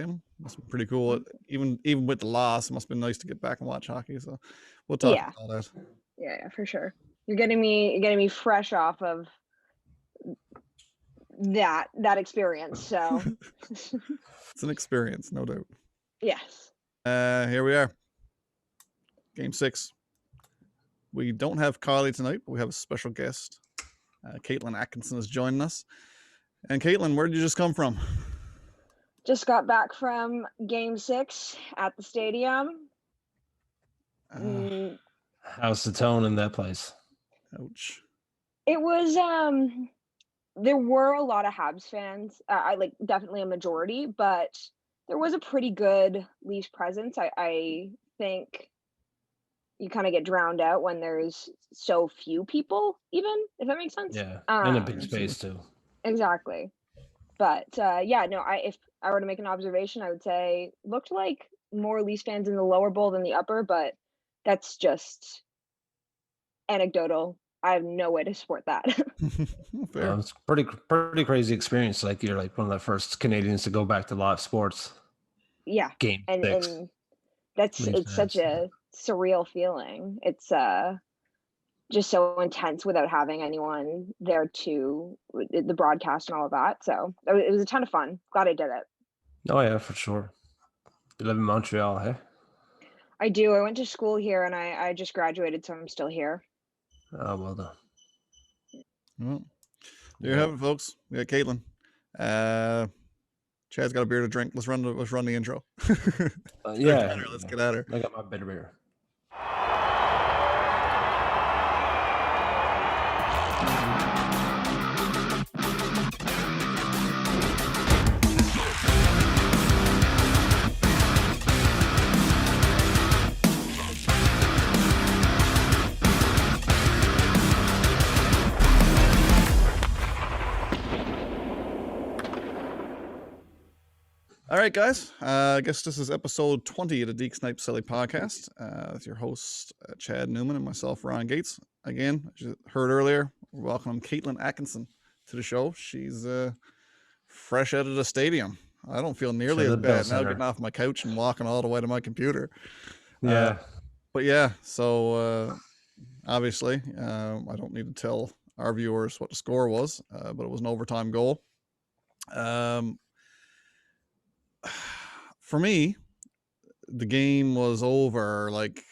Must be pretty cool. Even with the loss, it must have been nice to get back and watch hockey. So we'll talk Yeah. about all that. Yeah, for sure. You're getting me fresh off of that experience. So It's an experience, no doubt. yes. Here we are. Game 6. We don't have Kylie tonight, but we have a special guest. Caitlyn Atkinson is joining us. And Caitlyn, where did you just come from? Just got back from Game 6 at the stadium. How's the tone in that place? Ouch. It was there were a lot of Habs fans. I like definitely a majority, but there was a pretty good Leafs presence. I think you kind of get drowned out when there's so few people, even, if that makes sense. Yeah, in a big space too. Exactly. But yeah, no, if I were to make an observation, I would say looked like more Leafs fans in the lower bowl than the upper, but that's just anecdotal. I have no way to support that. It's pretty crazy experience. Like you're like one of the first Canadians to go back to live sports. Yeah, Game 6. And it's such a surreal feeling. It's just so intense without having anyone there to the broadcast and all of that. So it was a ton of fun. Glad I did it. Oh yeah, for sure. You live in Montreal, hey? I do. I went to school here and I just graduated, so I'm still here. Oh, well done. Well, there you have it, folks. We got Caitlyn. Chad's got a beer to drink. Let's run the intro. Yeah. Let's get at her. I got my bitter beer. All right, guys. I guess this is episode 20 of the Deke Snipe Silly podcast. With your hosts, Chad Newman, and myself, Ron Gates. Again, as you heard earlier, we're welcoming Caitlyn Atkinson to the show. She's fresh out of the stadium. I don't feel nearly as bad now getting off my couch and walking all the way to my computer. Yeah. But yeah, so obviously, I don't need to tell our viewers what the score was, but it was an overtime goal. For me, the game was over like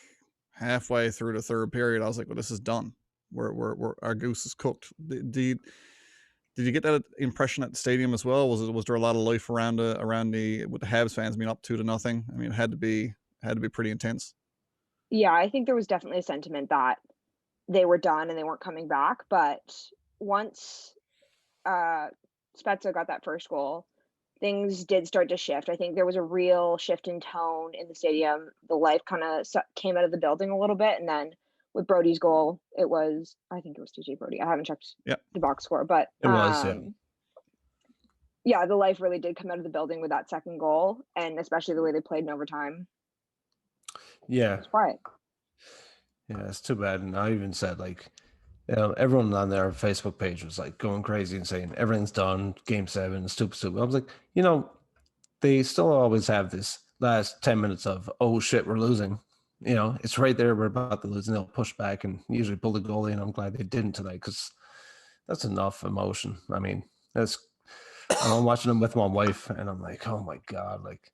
halfway through the third period. I was like, well, this is done. We're our goose is cooked. Did you get that impression at the stadium as well? Was there a lot of life around the with the Habs fans being up 2-0? I mean, it had to be pretty intense. Yeah, I think there was definitely a sentiment that they were done and they weren't coming back. But once Spezza got that first goal, things did start to shift. I think there was a real shift in tone in the stadium. The life kind of came out of the building a little bit. And then with Brody's goal, I think it was TJ Brody. I haven't checked the box score, but it was, yeah, the life really did come out of the building with that second goal, and especially the way they played in overtime. Yeah. It's quiet. Yeah, it's too bad. And I even said, like, everyone on their Facebook page was like going crazy and saying everything's done, Game 7, stupid. I was like, they still always have this last 10 minutes of, oh shit, we're losing. It's right there, we're about to lose, and they'll push back and usually pull the goalie, and I'm glad they didn't tonight because that's enough emotion. I mean, I'm watching them with my wife, and I'm like, oh my God, like,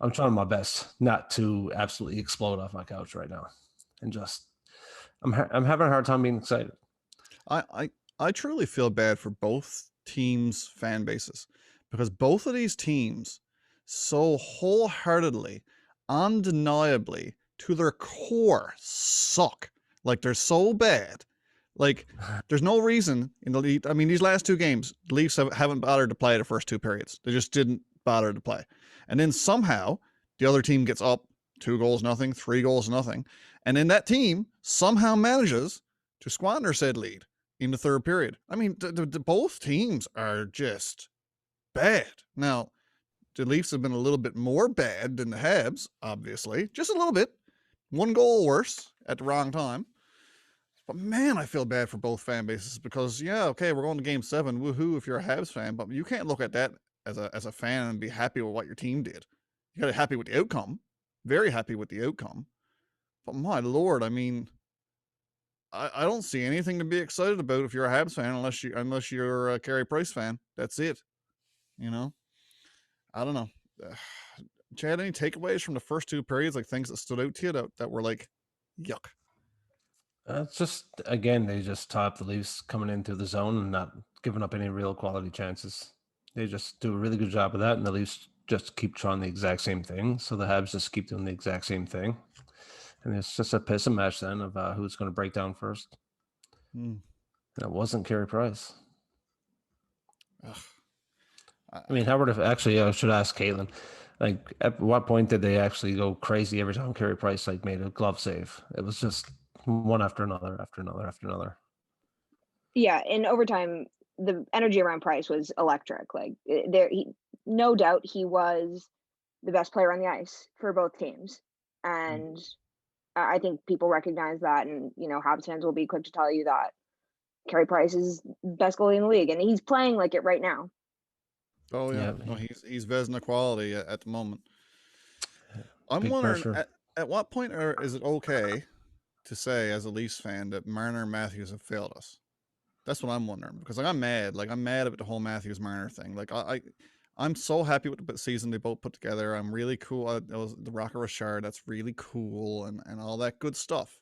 I'm trying my best not to absolutely explode off my couch right now. And just, I'm having a hard time being excited. I truly feel bad for both teams' fan bases, because both of these teams so wholeheartedly, undeniably, to their core, suck. Like, they're so bad. Like, there's no reason in the league. I mean, these last two games, the Leafs haven't bothered to play the first two periods. They just didn't bother to play. And then somehow the other team gets up 2-0, 3-0. And then that team somehow manages to squander said lead in the third period. I mean, both teams are just bad. Now, the Leafs have been a little bit more bad than the Habs, obviously. Just a little bit. One goal worse at the wrong time. But man, I feel bad for both fan bases because, yeah, okay, we're going to Game 7. Woohoo if you're a Habs fan. But you can't look at that as a fan and be happy with what your team did. You got to be happy with the outcome, very happy with the outcome. But my lord, I mean, I don't see anything to be excited about if you're a Habs fan unless you're a Carey Price fan. That's it. You know, I don't know. Chad, any takeaways from the first two periods, like things that stood out to you that were like, yuck? It's just, again, they just top the Leafs coming into the zone and not giving up any real quality chances. They just do a really good job of that, and the Leafs just keep trying the exact same thing. So the Habs just keep doing the exact same thing. And it's just a piss and match then of who's going to break down first. And it wasn't Carey Price. I mean, Howard, actually, I should ask Caitlyn, like, at what point did they actually go crazy every time Carey Price like made a glove save? It was just one after another, after another, after another. Yeah, in overtime, the energy around Price was electric. Like no doubt, he was the best player on the ice for both teams, and I think people recognize that. And Habs fans will be quick to tell you that Carey Price is best goalie in the league, and he's playing like it right now. Oh yeah, no, he's Vezina quality at the moment. I'm wondering at what point is it okay to say as a Leafs fan that Marner and Matthews have failed us? That's what I'm wondering, because like I'm mad about the whole Matthews Marner thing. Like I'm so happy with the season they both put together. I'm really cool. It was the Rocket Richard. That's really cool and all that good stuff.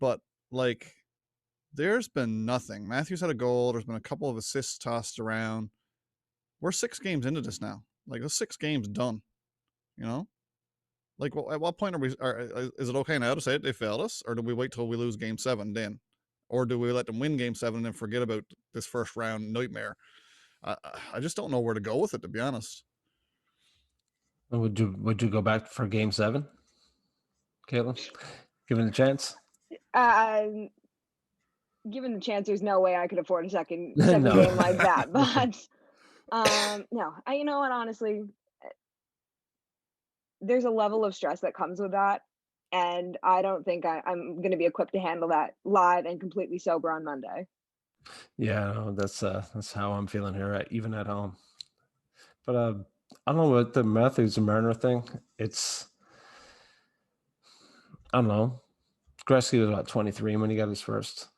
But like, there's been nothing. Matthews had a goal. There's been a couple of assists tossed around. We're 6 games into this now. Like, the 6 games done. Like, well, at what point is it okay now to say that they failed us, or do we wait till we lose Game 7 then, or do we let them win Game 7 and then forget about this first round nightmare? I just don't know where to go with it, to be honest. Would you go back for Game 7, Caitlyn? Given the chance? Given the chance, there's no way I could afford a second game like that. But no, you know what? Honestly, there's a level of stress that comes with that, and I don't think I'm going to be equipped to handle that live and completely sober on Monday. Yeah, no, that's how I'm feeling here, even at home. But I don't know what the Matthews and Marner thing. It's, I don't know. Gretzky was about 23 when he got his first.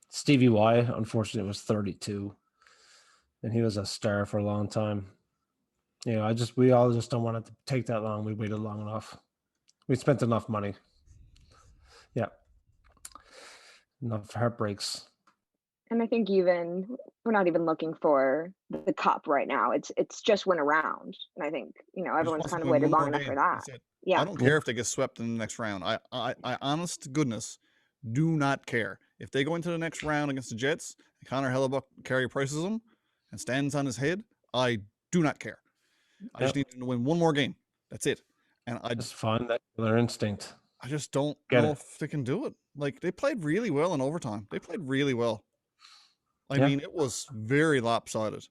Stevie Y, unfortunately, was 32, and he was a star for a long time. We all just don't want it to take that long. We waited long enough. We spent enough money. Yeah, enough heartbreaks. And I think we're not even looking for the cup right now. It's just win a round, and I think everyone's kind of waited long enough for that. Yeah, I don't care if they get swept in the next round. I honest to goodness, do not care if they go into the next round against the Jets. And Connor Hellebuck Carey Prices them and stands on his head. I do not care. I just need to win one more game. That's it. And I just find that killer instinct. I just don't know if they can do it. Like, they played really well in overtime. They played really well. I mean, it was very lopsided.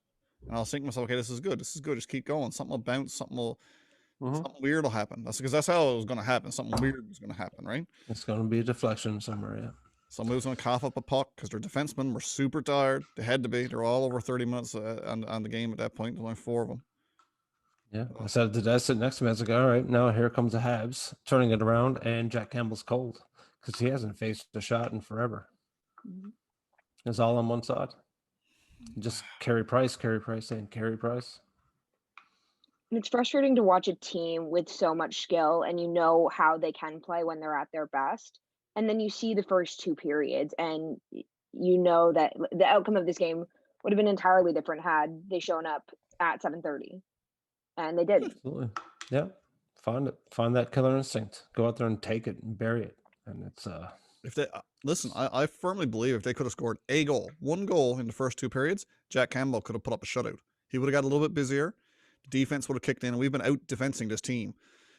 And I was thinking to myself, okay, this is good. This is good. Just keep going. Something will bounce. Something weird will happen. That's because that's how it was going to happen. Something weird was going to happen, right? It's going to be a deflection somewhere, yeah. Somebody was going to cough up a puck because their defensemen were super tired. They had to be. They were all over 30 minutes on the game at that point. There's only 4 of them. Yeah, I said to Dad, sit next to me. I was like, all right, now here comes the Habs turning it around, and Jack Campbell's cold because he hasn't faced a shot in forever. It's all on one side. Just Carey Price, and Carey Price. And it's frustrating to watch a team with so much skill, and how they can play when they're at their best. And then you see the first 2 periods, and that the outcome of this game would have been entirely different had they shown up at 7:30. And they did. Absolutely. Yeah. Find that killer instinct. Go out there and take it and bury it. And it's if they listen, I firmly believe if they could have scored one goal in the first 2 periods, Jack Campbell could have put up a shutout. He would have got a little bit busier. The defense would have kicked in, and we've been out defensing this team.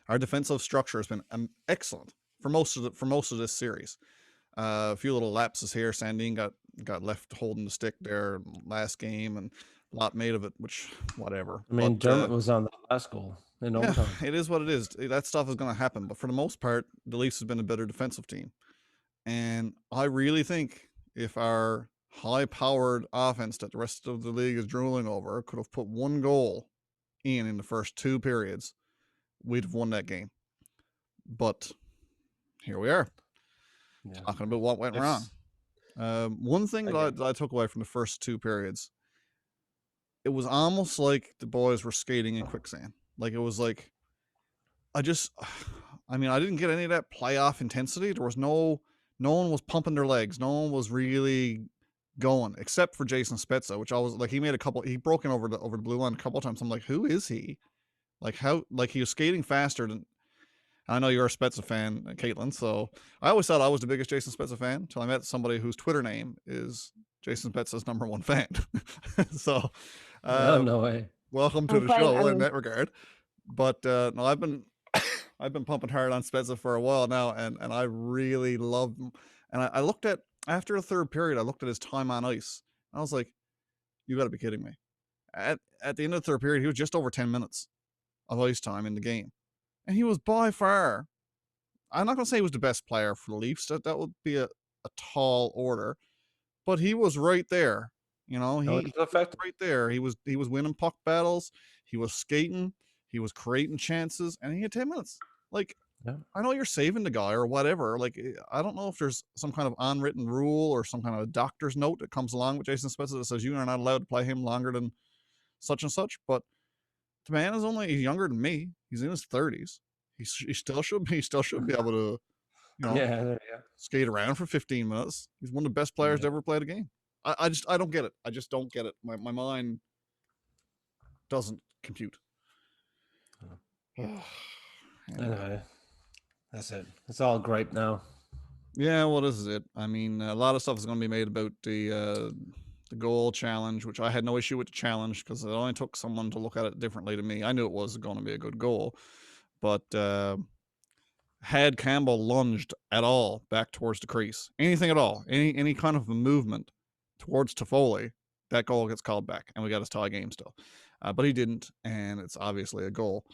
Our defensive structure has been excellent for most of this series. A few little lapses here. Sandin got left holding the stick there last game, and a lot made of it, which whatever. I mean, Dermott was on the last goal in overtime. It is what it is. That stuff is going to happen, but for the most part, the Leafs has been a better defensive team. And I really think if our high-powered offense that the rest of the league is drooling over could have put one goal in the first 2 periods, we'd have won that game. But here we are, talking about what went wrong. One thing that I took away from the first 2 periods, it was almost like the boys were skating in quicksand. Like, it was like, I didn't get any of that playoff intensity. There was no one was pumping their legs. No one was really going, except for Jason Spezza, which I was like, he broke in over the blue line a couple of times. I'm like, who is he? Like, he was skating faster than. I know you're a Spezza fan, Caitlyn, so I always thought I was the biggest Jason Spezza fan until I met somebody whose Twitter name is Jason Spezza's #1 fan. So, no way. Welcome to the show in that regard. But no, I've been pumping hard on Spezza for a while now, and I really love him. And I looked at, after the 3rd period, I looked at his time on ice. I was like, you got to be kidding me. At the end of the 3rd period, he was just over 10 minutes of ice time in the game. And he was by far, I'm not going to say he was the best player for the Leafs. That would be a tall order. But he was right there. You know, he was right there. He was winning puck battles. He was skating. He was creating chances. And he had 10 minutes. Like, I know you're saving the guy or whatever. Like, I don't know if there's some kind of unwritten rule or some kind of a doctor's note that comes along with Jason Spezza that says you are not allowed to play him longer than such and such. But the man is he's younger than me. He's in his 30s. He still should be able to, skate around for 15 minutes. He's one of the best players to ever play the game. I don't get it. I just don't get it. My mind doesn't compute. Anyway, that's it. It's all gripe now. Yeah, well, this is it. I mean, a lot of stuff is going to be made about the goal challenge, which I had no issue with the challenge because it only took someone to look at it differently to me. I knew it was going to be a good goal, but had Campbell lunged at all back towards the crease, anything at all, any kind of a movement towards Toffoli, that goal gets called back, and we got a tie game still. But he didn't, and it's obviously a goal.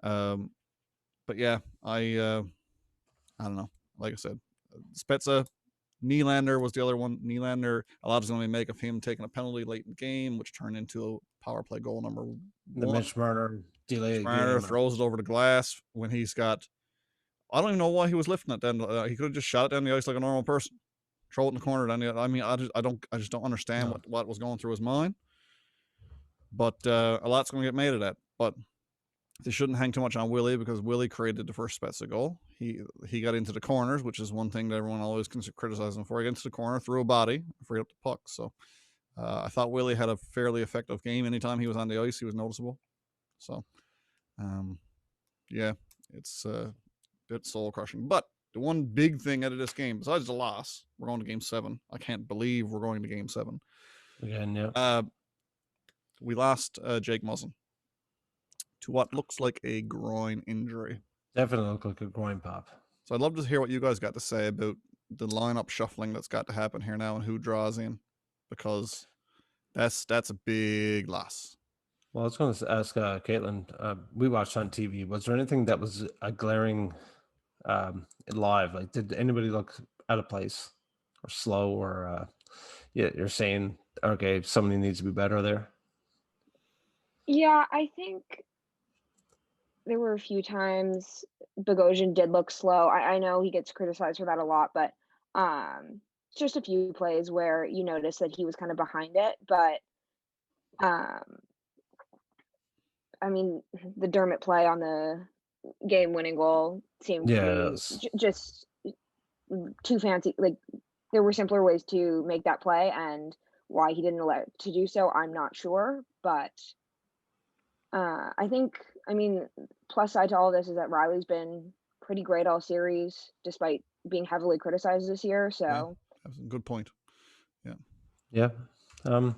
But yeah, I don't know. Like I said, Spezza, Nylander was the other one. Nylander, a lot is going to make of him taking a penalty late in the game, which turned into a power play goal number 1. The Mitch Marner delay. Marner throws it over the glass when he's got. I don't even know why he was lifting it then. He could have just shot it down the ice like a normal person, throw it in the corner. I just don't understand what was going through his mind. But a lot's going to get made of that. But they shouldn't hang too much on Willie because Willie created the first Spezza goal. He got into the corners, which is one thing that everyone always criticizes him for. He got into the corner, threw a body, freed up the puck. So I thought Willie had a fairly effective game. Anytime he was on the ice, he was noticeable. So, yeah, it's a bit soul-crushing. But the one big thing out of this game, besides the loss, we're going to Game 7. I can't believe we're going to Game 7. Again, yeah. We lost Jake Muzzin to what looks like a groin injury. Definitely look like a groin pop. So I'd love to hear what you guys got to say about the lineup shuffling that's got to happen here now and who draws in, because that's a big loss. Well, I was going to ask Caitlyn, we watched on TV. Was there anything that was a glaring live? Like, did anybody look out of place or slow or, you're saying, okay, somebody needs to be better there? Yeah, I think there were a few times Bogosian did look slow. I know he gets criticized for that a lot, but just a few plays where you notice that he was kind of behind it. But I mean, the Dermott play on the game-winning goal seemed to be just too fancy. Like, there were simpler ways to make that play, and why he didn't elect to do so, I'm not sure. But I think, I mean, plus side to all this is that Riley's been pretty great all series, despite being heavily criticized this year. So yeah, that's a good point. Yeah. Yeah. And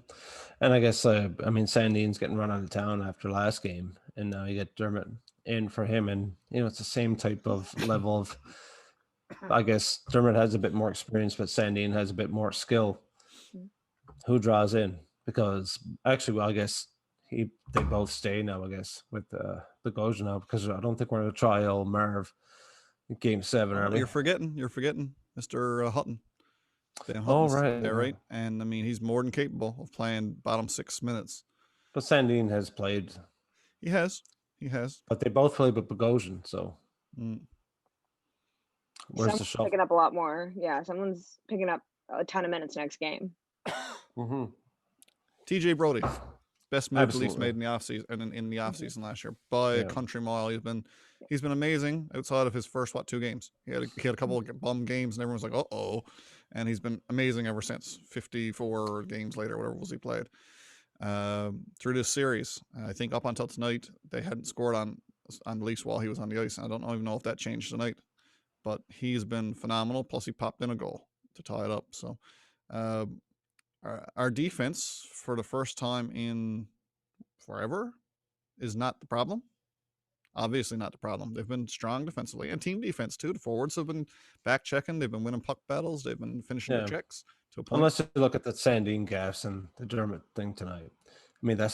I guess, I mean, Sandin's getting run out of town after last game, and now you get Dermott in for him. And, you know, it's the same type of level of, I guess Dermott has a bit more experience, but Sandin has a bit more skill. Who draws in? Because actually, well, I guess they both stay now, I guess, with Bogosian now, because I don't think we're going to try old Marv in Game 7, are we? You're forgetting Mr. Hutton. Ben Oh, Hutton's right. there, Yeah. right? And I mean, he's more than capable of playing bottom 6 minutes. But Sandine has played, He has. but they both played with Bogosian. So Mm. where's the Someone's shuffle? picking up a lot more. Yeah, someone's picking up a ton of minutes next game. Mm-hmm. TJ Brody, best move the Leafs Absolutely. made in the offseason and in the offseason last year by a Yeah. country mile. He's been amazing outside of his first two games. He had a couple of bum games and everyone's like, uh-oh, and he's been amazing ever since. 54 games later, whatever was he played through this series. I think up until tonight they hadn't scored on the Leafs while he was on the ice. I don't even know if that changed tonight, but he's been phenomenal. Plus he popped in a goal to tie it up. So. Our defense, for the first time in forever, is not the problem. Obviously not the problem. They've been strong defensively and team defense too. The forwards have been back checking. They've been winning puck battles. They've been finishing their checks to a point. Unless you look at the Sandine gaffes and the Dermott thing tonight. I mean, they're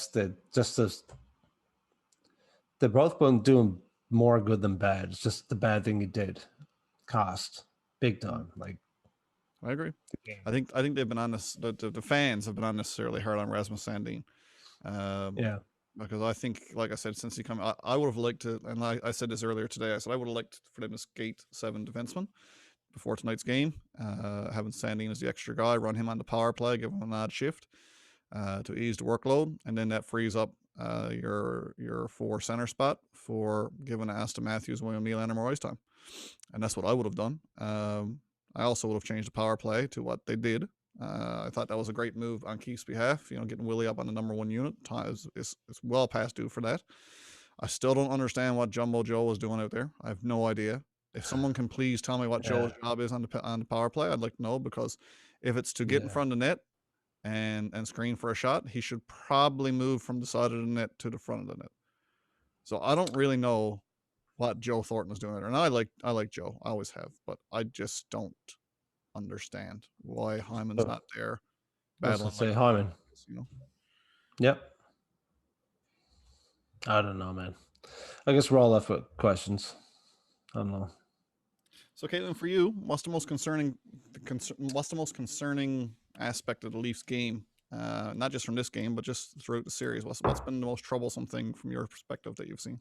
both been doing more good than bad. It's just the bad thing he did cost big time. Like, I agree. I think they've been on this. The fans have been unnecessarily hard on Rasmus Sandin. Because I think, like I said, since he come, I would have liked to, and I said this earlier today. I said I would have liked for them to skate 7 defensemen before tonight's game. Having Sandin as the extra guy, run him on the power play, give him an odd shift to ease the workload, and then that frees up your 4 center spot for giving Aston Matthews, William Neal, and Emerald ice time, and that's what I would have done. I also would have changed the power play to what they did. I thought that was a great move on Keith's behalf. Getting Willie up on the number 1 unit is well past due for that. I still don't understand what Jumbo Joe was doing out there. I have no idea. If someone can please tell me what Joe's job is on the power play, I'd like to know, because if it's to get in front of the net and screen for a shot, he should probably move from the side of the net to the front of the net. So I don't really know what Joe Thornton is doing there. And I like Joe. I always have, but I just don't understand why Hyman's not there battling. Say Hyman. Yep. I don't know, man. I guess we're all left with questions. I don't know. So, Caitlin, for you, what's the most concerning aspect of the Leafs game? Not just from this game, but just throughout the series. What's been the most troublesome thing from your perspective that you've seen?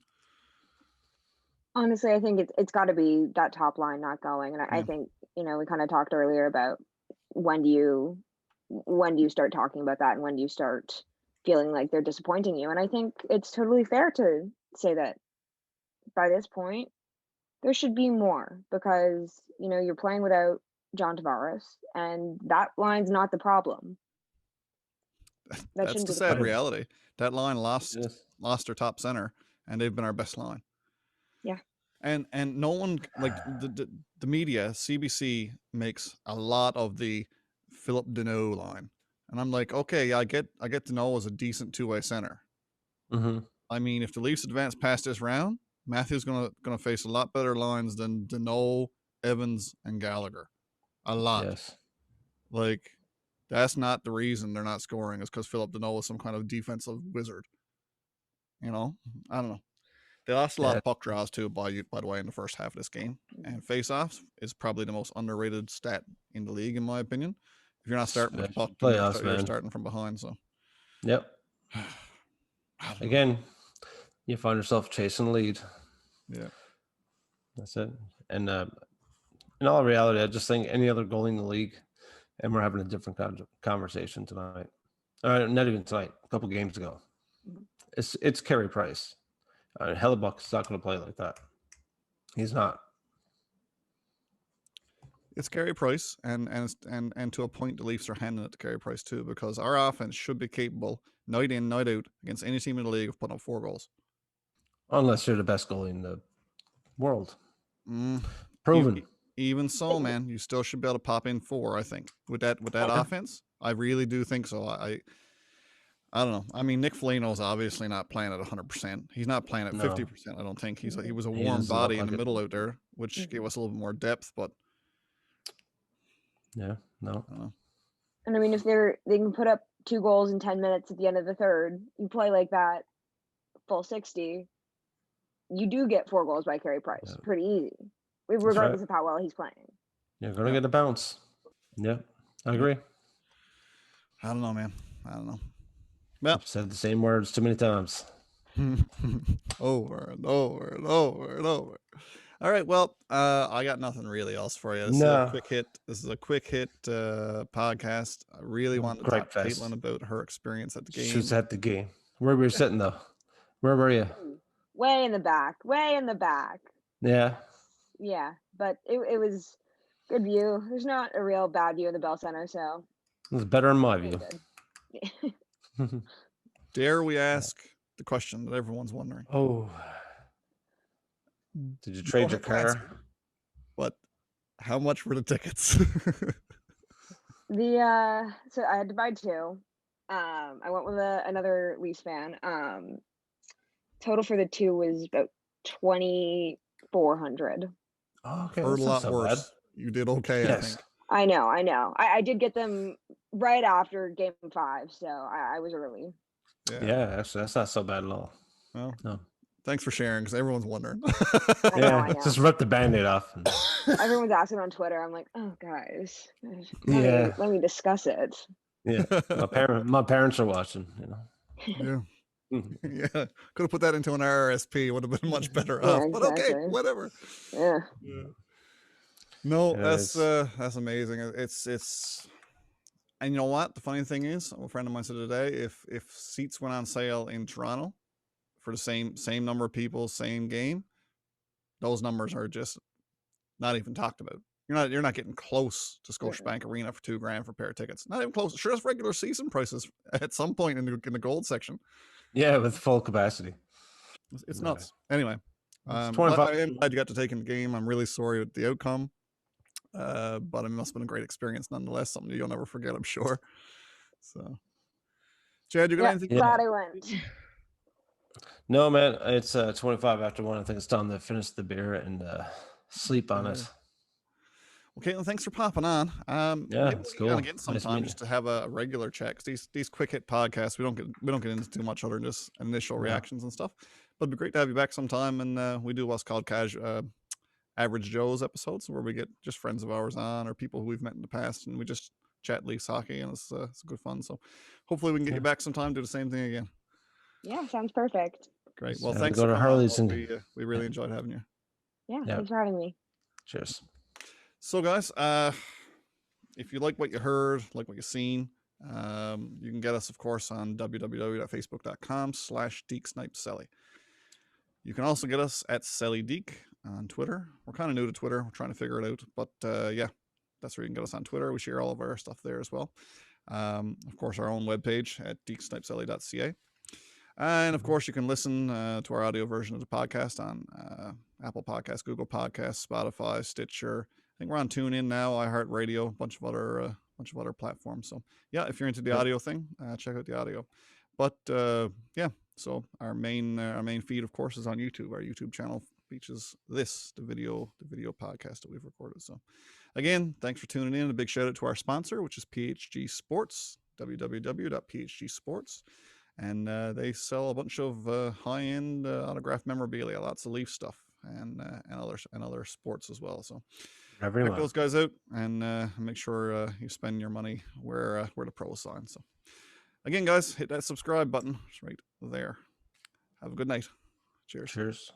Honestly, I think it's got to be that top line not going, and I think we kind of talked earlier about when do you start talking about that, and when do you start feeling like they're disappointing you? And I think it's totally fair to say that by this point there should be more, because you're playing without John Tavares, and that line's not the problem. That's the sad reality. That line lost their top center, and they've been our best line. Yeah. And no one, like the media, CBC makes a lot of the Philip Deneau line, and I'm like, okay, yeah, I get Deneau as a decent 2-way center. Mm-hmm. I mean, if the Leafs advance past this round, Matthew's gonna face a lot better lines than Deneau, Evans, and Gallagher. A lot. Yes. Like, that's not the reason they're not scoring. Is because Philip Deneau is some kind of defensive wizard. I don't know. They lost a lot of puck draws too, by the way, in the first half of this game. And face-offs is probably the most underrated stat in the league, in my opinion. If you're not starting with the puck, you're starting from behind. So. Yep. Again, you find yourself chasing the lead. Yeah. That's it. And in all reality, I just think any other goalie in the league, and we're having a different conversation tonight. Not even tonight, a couple games ago. It's Carey Price. Hellebuck's not going to play like that. He's not. It's Carey Price, and to a point, the Leafs are handing it to Carey Price too, because our offense should be capable, night in, night out, against any team in the league, of putting up 4 goals. Unless you're the best goalie in the world. Proven. Even so, man, you still should be able to pop in 4, I think. With that offense, I really do think so. I don't know. I mean, Nick Foligno's obviously not playing at 100%. He's not playing at 50%, I don't think. He was a warm body in the middle out there, which gave us a little bit more depth, but yeah, no. And I mean, if they can put up 2 goals in 10 minutes at the end of the third, you play like that full 60, you do get 4 goals by Carey Price. Pretty easy, regardless of how well he's playing. You're going to get a bounce. Yeah. I agree. I don't know, man. I don't know. Well, I've said the same words too many times. over and over and over and over. All right. Well, I got nothing really else for you. This is a No. quick hit. This is a quick hit podcast. I really wanted to talk to Gripe fest. Caitlyn about her experience at the game. She was at the game. Where were you sitting though? Where were you? Way in the back. Way in the back. Yeah. Yeah, but it was good view. There's not a real bad view in the Bell Center, so It was better in my pretty view. good. Dare we ask the question that everyone's wondering? Oh. Did you trade your car? But how much were the tickets? So I had to buy two. I went with another Leafs fan. Total for the two was about 2,400. Oh, okay. Heard That's a not lot so worse. bad. You did okay, I Yes. think. I know. I did get them right after Game 5, so I was early. Yeah, actually, that's not so bad at all. Well, No. thanks for sharing, because everyone's wondering. I know. Just rip the Band-Aid off. Everyone's asking on Twitter. I'm like, oh guys, Yeah. let me discuss it. Yeah. My parents are watching, you know. Yeah. Mhm. Yeah. Could have put that into an RRSP. Would have been much better Yeah, off. But okay, exactly. whatever. Yeah. No, Yeah, that's amazing. It's and you know what? The funny thing is, a friend of mine said today, if seats went on sale in Toronto for the same number of people, same game, those numbers are just not even talked about. You're not getting close to Scotiabank Arena for $2,000 for a pair of tickets. Not even close. Sure, that's regular season prices at some point in the gold section. Yeah, with full capacity. It's Yeah. nuts. Anyway, It's I 25. am glad you got to take in the game. I'm really sorry with the outcome, but it must have been a great experience nonetheless. Something you'll never forget, I'm sure. So, Chad, you got Yeah, anything? glad I went. No, man, it's 25 after 1. I think it's time to finish the beer and sleep on it. Okay, well, thanks for popping on. Yeah, maybe it's we'll get on cool. again Nice sometime meeting just to have a regular check. 'Cause these quick hit podcasts, we don't get into too much other than just initial Yeah. reactions and stuff. But it'd be great to have you back sometime, and we do what's called Average Joe's episodes, where we get just friends of ours on or people who we've met in the past, and we just chat Leafs hockey, and it's good fun. So hopefully we can get you back sometime, do the same thing again. Yeah, sounds perfect. Great. Just Well, have to thanks go for to coming on. Harley's and- We really enjoyed having you. Yeah, Yeah. thanks for having me. Cheers. So, guys, if you like what you heard, like what you've seen, you can get us, of course, on www.facebook.com/DeekSnipeSelly. You can also get us at SellyDeek on Twitter. We're kind of new to Twitter. We're trying to figure it out. But yeah, that's where you can get us on Twitter. We share all of our stuff there as well. Of course, our own webpage at deeksnipeselly.ca. And of course, you can listen to our audio version of the podcast on Apple Podcasts, Google Podcasts, Spotify, Stitcher. I think we're on TuneIn now, iHeartRadio, a bunch of other platforms. So yeah, if you're into the audio thing, check out the audio. But yeah, so our main feed, of course, is on YouTube. Our YouTube channel features the video podcast that we've recorded. So again, thanks for tuning in. A big shout out to our sponsor, which is PHG Sports, www.phgsports. And they sell a bunch of high-end autographed memorabilia, lots of Leaf stuff, and other sports as well. So check those guys out, and make sure you spend your money where the pros sign. So again, guys, hit that subscribe button. It's right there. Have a good night. Cheers. Cheers.